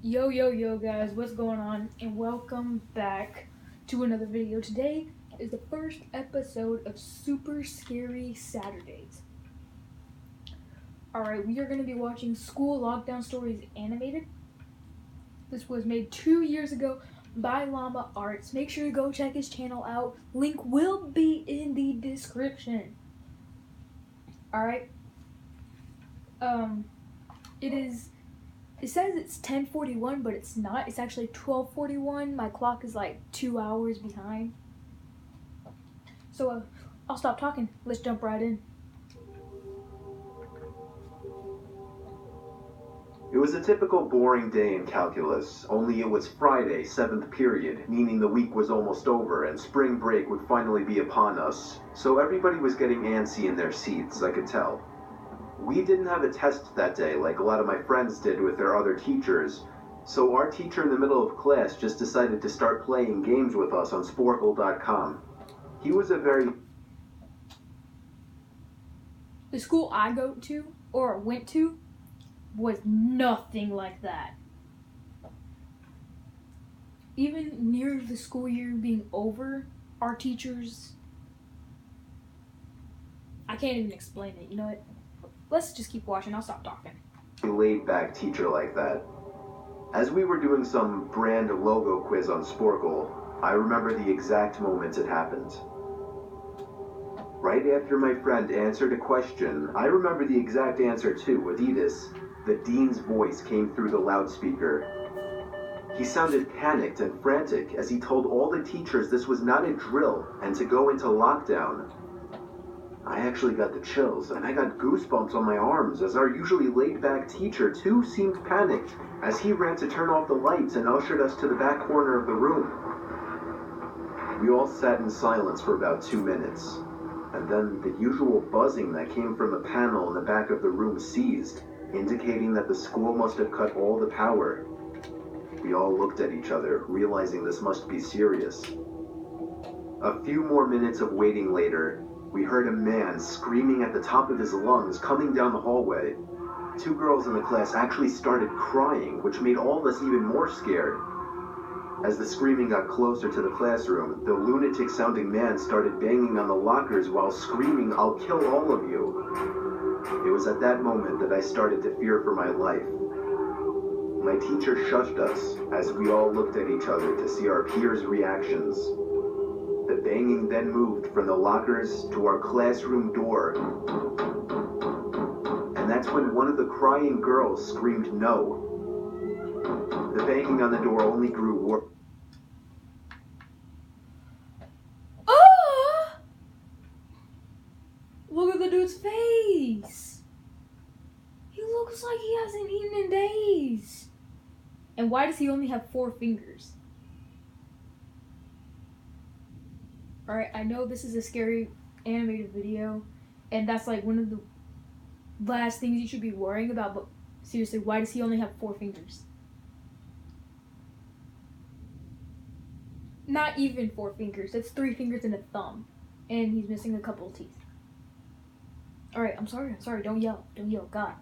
Yo guys, what's going on? And welcome back to another video. Today is the first episode of Super Scary Saturdays. Alright, we are going to be watching School Lockdown Stories animated. This was made 2 years ago by Llama Arts. Make sure to go check his channel out. Link will be in the description. Alright. It says it's 10:41, but it's not. It's actually 12:41. My clock is like 2 hours behind. So I'll stop talking. Let's jump right in. It was a typical boring day in calculus, only it was Friday, 7th period, meaning the week was almost over and spring break would finally be upon us. So everybody was getting antsy in their seats, I could tell. We didn't have a test that day like a lot of my friends did with their other teachers, so our teacher in the middle of class just decided to start playing games with us on Sporkle.com. He was a very... The school I go to, or went to, was nothing like that. Even near the school year being over, our teachers... I can't even explain it, you know what? Let's just keep watching. I'll stop talking. laid-back teacher like that. As we were doing some brand logo quiz on Sporkle, I remember the exact moment it happened. Right after my friend answered a question, I remember the exact answer too, Adidas. The dean's voice came through the loudspeaker. He sounded panicked and frantic as he told all the teachers this was not a drill and to go into lockdown. I actually got the chills, and I got goosebumps on my arms as our usually laid-back teacher too seemed panicked as he ran to turn off the lights and ushered us to the back corner of the room. We all sat in silence for about 2 minutes, and then the usual buzzing that came from a panel in the back of the room ceased, indicating that the school must have cut all the power. We all looked at each other, realizing this must be serious. A few more minutes of waiting later, we heard a man screaming at the top of his lungs coming down the hallway. 2 girls in the class actually started crying, which made all of us even more scared. As the screaming got closer to the classroom, the lunatic-sounding man started banging on the lockers while screaming, "I'll kill all of you." It was at that moment that I started to fear for my life. My teacher shushed us as we all looked at each other to see our peers' reactions. The banging then moved from the lockers to our classroom door. And that's when one of the crying girls screamed no. The banging on the door only grew worse. Oh! Look at the dude's face. He looks like he hasn't eaten in days. And why does he only have 4 fingers? Alright, I know this is a scary animated video, and that's like one of the last things you should be worrying about, but seriously, why does he only have 4 fingers? Not even 4 fingers, that's 3 fingers and a thumb, and he's missing a couple of teeth. Alright, I'm sorry, don't yell, God.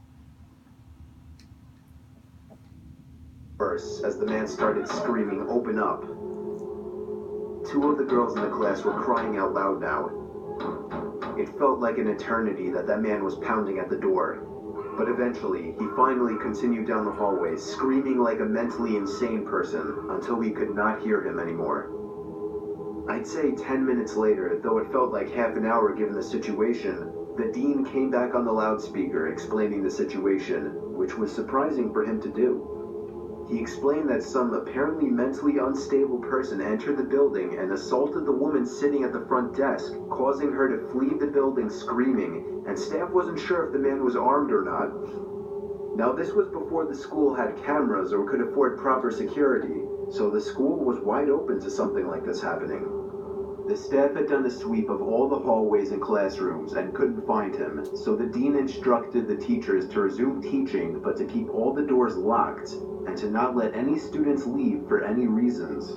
As the man started screaming, "Open up." 2 of the girls in the class were crying out loud now. It felt like an eternity that man was pounding at the door. But eventually, he finally continued down the hallway, screaming like a mentally insane person, until we could not hear him anymore. I'd say 10 minutes later, though it felt like half an hour given the situation, the dean came back on the loudspeaker explaining the situation, which was surprising for him to do. He explained that some apparently mentally unstable person entered the building and assaulted the woman sitting at the front desk, causing her to flee the building screaming, and staff wasn't sure if the man was armed or not. Now, this was before the school had cameras or could afford proper security, so the school was wide open to something like this happening. The staff had done a sweep of all the hallways and classrooms and couldn't find him, so the dean instructed the teachers to resume teaching but to keep all the doors locked and to not let any students leave for any reasons.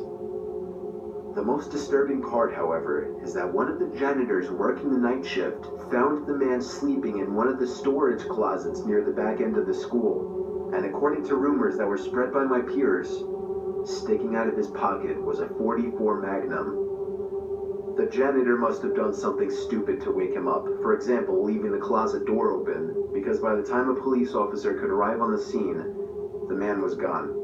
The most disturbing part, however, is that one of the janitors working the night shift found the man sleeping in one of the storage closets near the back end of the school. And according to rumors that were spread by my peers, sticking out of his pocket was a .44 Magnum. The janitor must have done something stupid to wake him up. For example, leaving the closet door open, because by the time a police officer could arrive on the scene, the man was gone.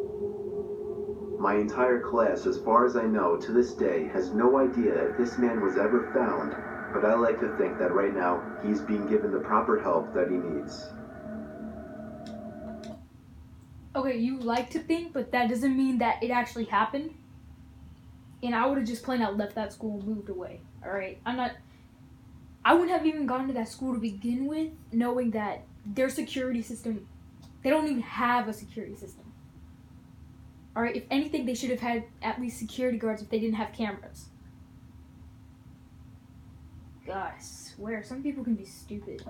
My entire class, as far as I know, to this day, has no idea if this man was ever found, but I like to think that right now, he's being given the proper help that he needs. Okay, you like to think, but that doesn't mean that it actually happened. And I would have just plain out left that school and moved away. Alright? I wouldn't have even gone to that school to begin with, knowing that their security system, they don't even have a security system. Alright, if anything, they should have had at least security guards if they didn't have cameras. God, I swear, some people can be stupid.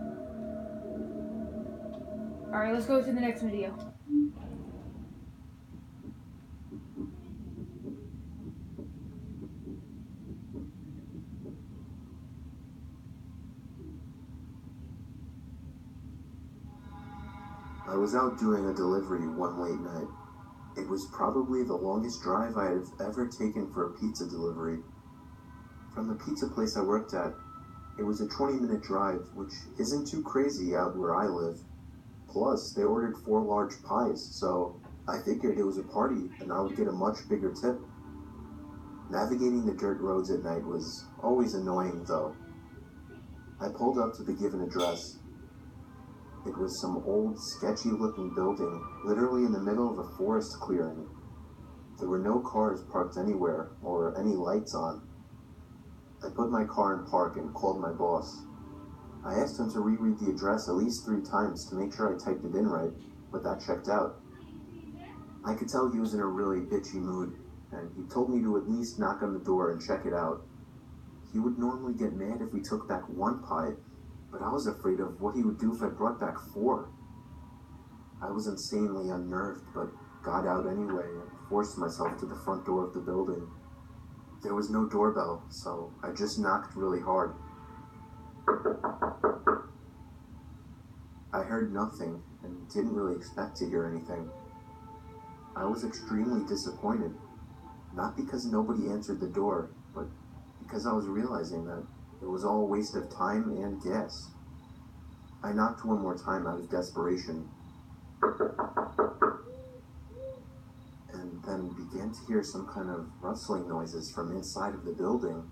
Alright, let's go to the next video. I was out doing a delivery one late night. It was probably the longest drive I have ever taken for a pizza delivery. From the pizza place I worked at, it was a 20-minute drive, which isn't too crazy out where I live. Plus, they ordered 4 large pies, so I figured it was a party and I would get a much bigger tip. Navigating the dirt roads at night was always annoying, though. I pulled up to the given address. It was some old, sketchy-looking building, literally in the middle of a forest clearing. There were no cars parked anywhere, or any lights on. I put my car in park and called my boss. I asked him to reread the address at least 3 times to make sure I typed it in right, but that checked out. I could tell he was in a really bitchy mood, and he told me to at least knock on the door and check it out. He would normally get mad if we took back 1 pie, but I was afraid of what he would do if I brought back 4. I was insanely unnerved, but got out anyway and forced myself to the front door of the building. There was no doorbell, so I just knocked really hard. I heard nothing and didn't really expect to hear anything. I was extremely disappointed, not because nobody answered the door, but because I was realizing that it was all a waste of time and gas. I knocked one more time out of desperation, and then began to hear some kind of rustling noises from inside of the building.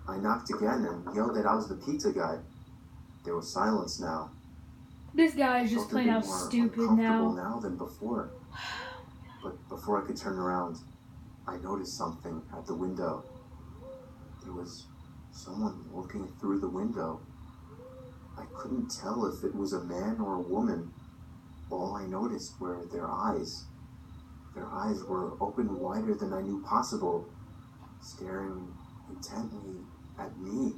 I knocked again and yelled that I was the pizza guy. There was silence now. This guy is just plain out stupid now than before. But before I could turn around, I noticed something at the window. There was someone looking through the window. I couldn't tell if it was a man or a woman. All I noticed were their eyes. Their eyes were open wider than I knew possible, staring intently at me.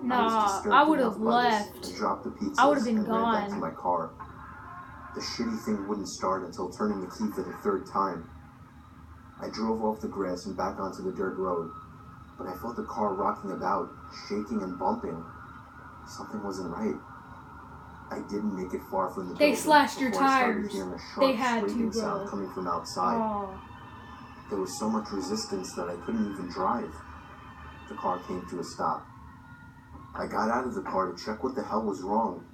Nah, I would have left. Dropped the pizzas I would have been and ran back to gone. my car. The shitty thing wouldn't start until turning the key for the 3rd time. I drove off the grass and back onto the dirt road, but I felt the car rocking about, shaking and bumping. Something wasn't right. I didn't make it far from the building. They slashed your before I started tires. hearing a sharp They had to, screaming bro. sound coming from outside. Oh. There was so much resistance that I couldn't even drive. The car came to a stop. I got out of the car to check what the hell was wrong.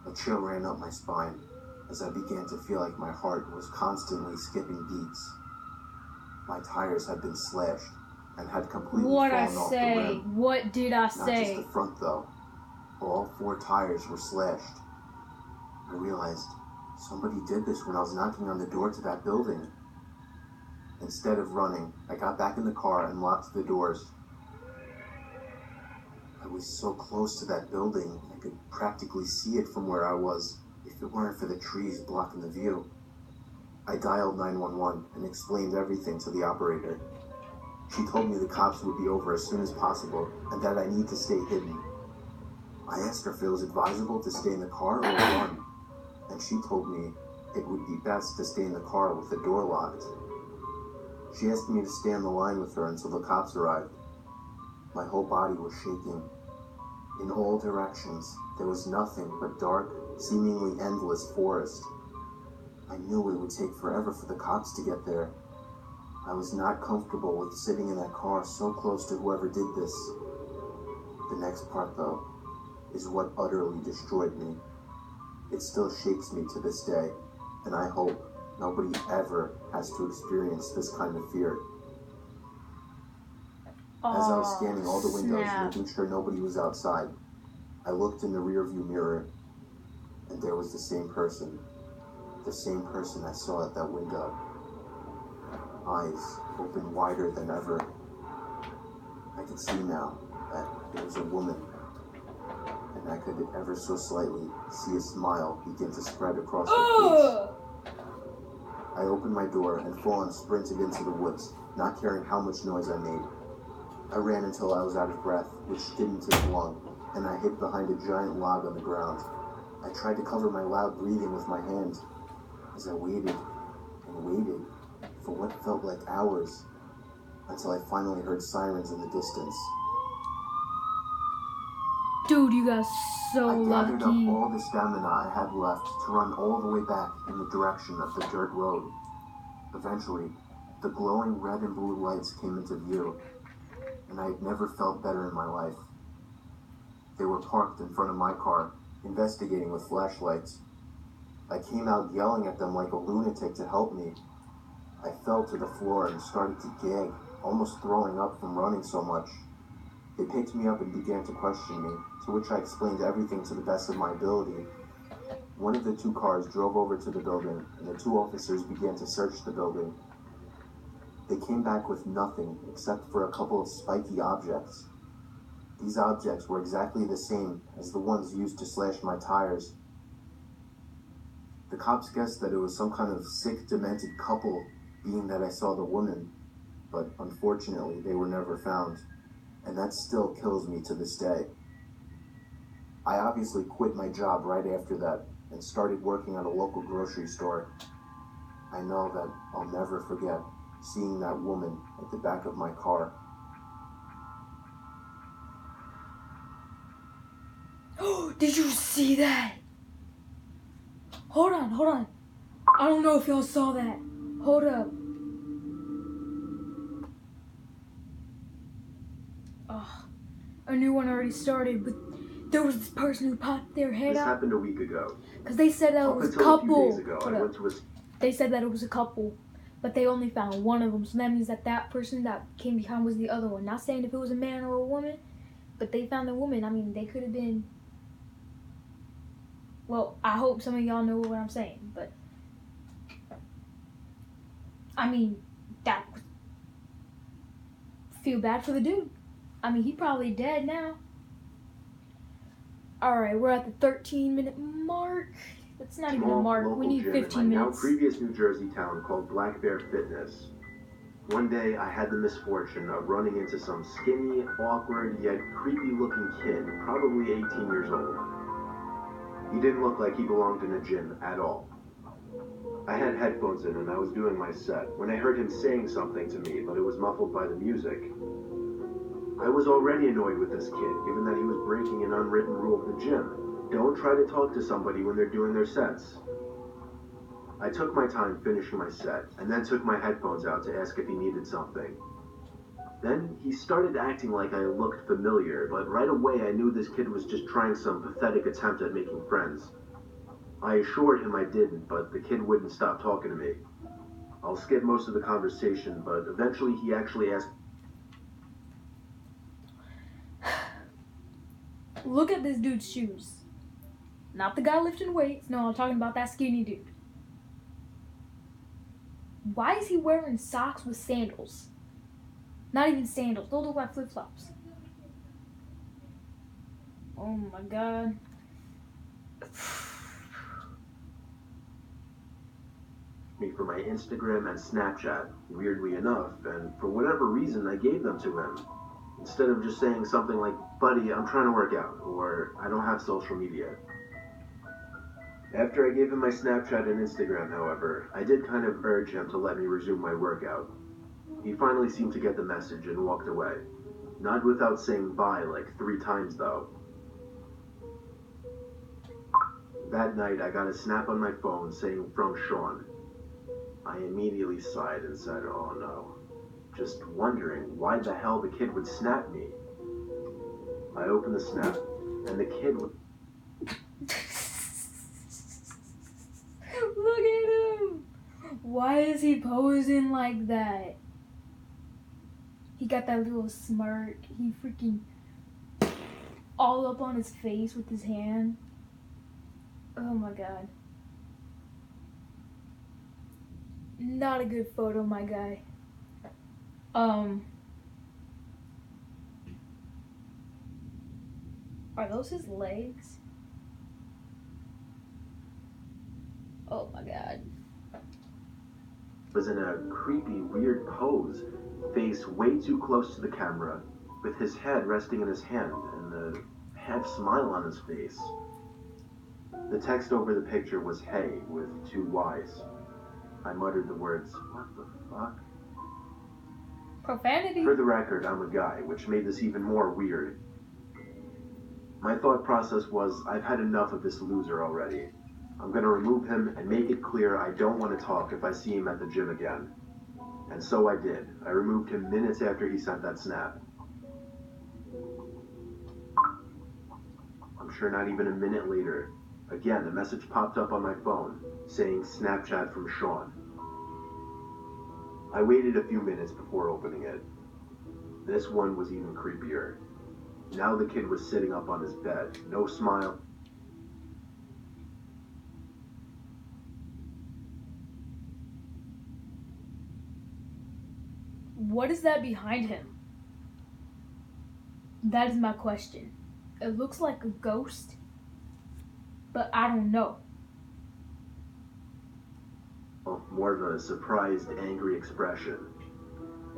A chill ran up my spine as I began to feel like my heart was constantly skipping beats. My tires had been slashed and had completely fallen off the rim. What did I Not say? just the front though. All 4 tires were slashed. I realized somebody did this when I was knocking on the door to that building. Instead of running, I got back in the car and locked the doors. I was so close to that building, I could practically see it from where I was, if it weren't for the trees blocking the view. I dialed 911 and explained everything to the operator. She told me the cops would be over as soon as possible, and that I need to stay hidden. I asked her if it was advisable to stay in the car or run, and she told me it would be best to stay in the car with the door locked. She asked me to stay on the line with her until the cops arrived. My whole body was shaking. In all directions, there was nothing but dark, seemingly endless forest. I knew it would take forever for the cops to get there. I was not comfortable with sitting in that car so close to whoever did this. The next part, though, is what utterly destroyed me. It still shakes me to this day, and I hope nobody ever has to experience this kind of fear. As I was scanning all the windows, making sure nobody was outside, I looked in the rearview mirror, and there was the same person I saw at that window. Eyes open wider than ever. I could see now that it was a woman, and I could ever so slightly see a smile begin to spread across her face. I opened my door and full on sprinted into the woods, not caring how much noise I made. I ran until I was out of breath, which didn't take long, and I hid behind a giant log on the ground. I tried to cover my loud breathing with my hand as I waited and waited for what felt like hours until I finally heard sirens in the distance. Dude, you got so I gathered lucky. up all the stamina I had left to run all the way back in the direction of the dirt road. Eventually, the glowing red and blue lights came into view, and I had never felt better in my life. They were parked in front of my car, investigating with flashlights. I came out yelling at them like a lunatic to help me. I fell to the floor and started to gag, almost throwing up from running so much. They picked me up and began to question me, to which I explained everything to the best of my ability. One of the two cars drove over to the building, and the two officers began to search the building. They came back with nothing except for a couple of spiky objects. These objects were exactly the same as the ones used to slash my tires. The cops guessed that it was some kind of sick, demented couple, being that I saw the woman, but unfortunately they were never found, and that still kills me to this day. I obviously quit my job right after that and started working at a local grocery store. I know that I'll never forget seeing that woman at the back of my car. Did you see that? Hold on. I don't know if y'all saw that. Hold up. Oh, a new one already started, but there was this person who popped their head This out. happened a week ago. Because they said that it was a couple. They said that it was a couple, but they only found one of them. So that means that that person that came behind was the other one. Not saying if it was a man or a woman, but they found the woman. I mean, they could have been... Well, I hope some of y'all know what I'm saying, but... I mean, that... Feel bad for the dude. I mean, he probably dead now. Alright, we're at the 13-minute mark. That's not even a mark. We need 15 minutes. Now previous New Jersey town called Black Bear Fitness. One day, I had the misfortune of running into some skinny, awkward, yet creepy-looking kid, probably 18 years old. He didn't look like he belonged in a gym at all. I had headphones in and I was doing my set when I heard him saying something to me, but it was muffled by the music. I was already annoyed with this kid, given that he was breaking an unwritten rule of the gym. Don't try to talk to somebody when they're doing their sets. I took my time finishing my set, and then took my headphones out to ask if he needed something. Then he started acting like I looked familiar, but right away I knew this kid was just trying some pathetic attempt at making friends. I assured him I didn't, but the kid wouldn't stop talking to me. I'll skip most of the conversation, but eventually he actually asked... Look at this dude's shoes. Not the guy lifting weights. No, I'm talking about that skinny dude. Why is he wearing socks with sandals? Not even sandals. Those look like flip-flops. Oh my god. me for my Instagram and Snapchat, weirdly enough, and for whatever reason I gave them to him. Instead of just saying something like, buddy, I'm trying to work out, or I don't have social media. After I gave him my Snapchat and Instagram, however, I did kind of urge him to let me resume my workout. He finally seemed to get the message and walked away. Not without saying bye like 3 times though. That night, I got a snap on my phone saying from Sean. I immediately sighed and said, oh no. Just wondering why the hell the kid would snap me. I opened the snap, and the kid would... Look at him! Why is he posing like that? He got that little smirk. He freaking all up on his face with his hand. Oh my god. Not a good photo, my guy. Are those his legs? Oh my god. Was in a creepy, weird pose, face way too close to the camera, with his head resting in his hand and a half smile on his face. The text over the picture was hey with 2 Y's. I muttered the words, what the fuck? Profanity. For the record, I'm a guy, which made this even more weird. My thought process was, I've had enough of this loser already. I'm gonna remove him and make it clear I don't want to talk if I see him at the gym again. And so I did. I removed him minutes after he sent that snap. I'm sure not even a minute later, again, a message popped up on my phone saying Snapchat from Sean. I waited a few minutes before opening it. This one was even creepier. Now the kid was sitting up on his bed, no smile. What is that behind him? That is my question. It looks like a ghost, but I don't know. Oh, more of a surprised, angry expression.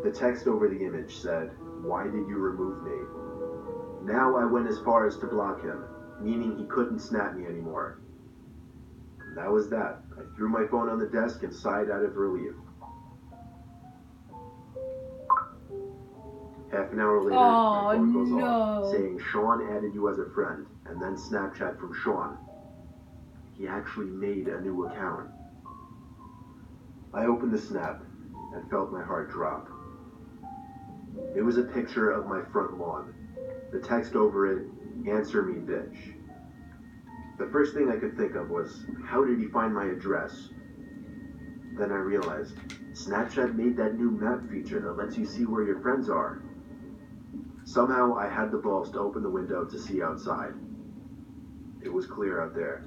The text over the image said, why did you remove me? Now I went as far as to block him, meaning he couldn't snap me anymore. And that was that. I threw my phone on the desk and sighed out of relief. Half an hour later, my phone goes off, saying Sean added you as a friend, and then Snapchat from Sean. He actually made a new account. I opened the snap and felt my heart drop. It was a picture of my front lawn. The text over it, answer me bitch. The first thing I could think of was, how did he find my address? Then I realized, Snapchat made that new map feature that lets you see where your friends are. Somehow I had the balls to open the window to see outside. It was clear out there.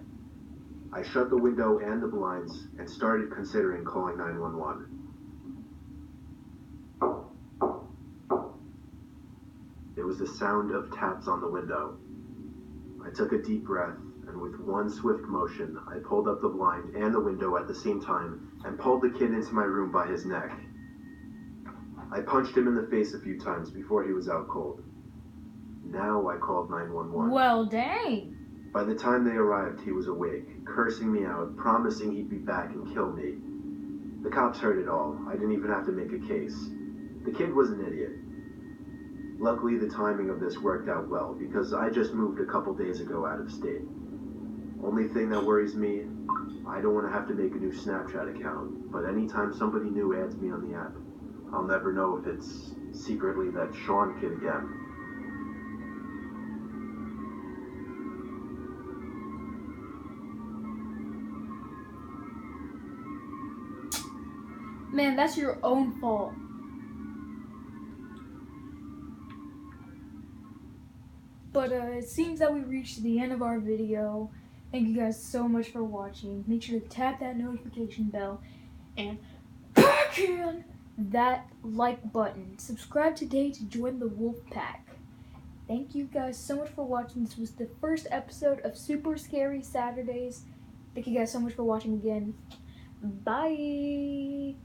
I shut the window and the blinds and started considering calling 911. It was the sound of taps on the window. I took a deep breath, and with one swift motion, I pulled up the blind and the window at the same time and pulled the kid into my room by his neck. I punched him in the face a few times before he was out cold. Now I called 911. Well, dang. By the time they arrived, he was awake, cursing me out, promising he'd be back and kill me. The cops heard it all. I didn't even have to make a case. The kid was an idiot. Luckily, the timing of this worked out well, because I just moved a couple days ago out of state. Only thing that worries me, I don't want to have to make a new Snapchat account, but anytime somebody new adds me on the app, I'll never know if it's secretly that Sean kid again. Man, that's your own fault. But it seems that we reached the end of our video. Thank you guys so much for watching. Make sure to tap that notification bell and pack in that like button. Subscribe today to join the Wolf Pack. Thank you guys so much for watching. This was the first episode of Super Scary Saturdays. Thank you guys so much for watching again. Bye.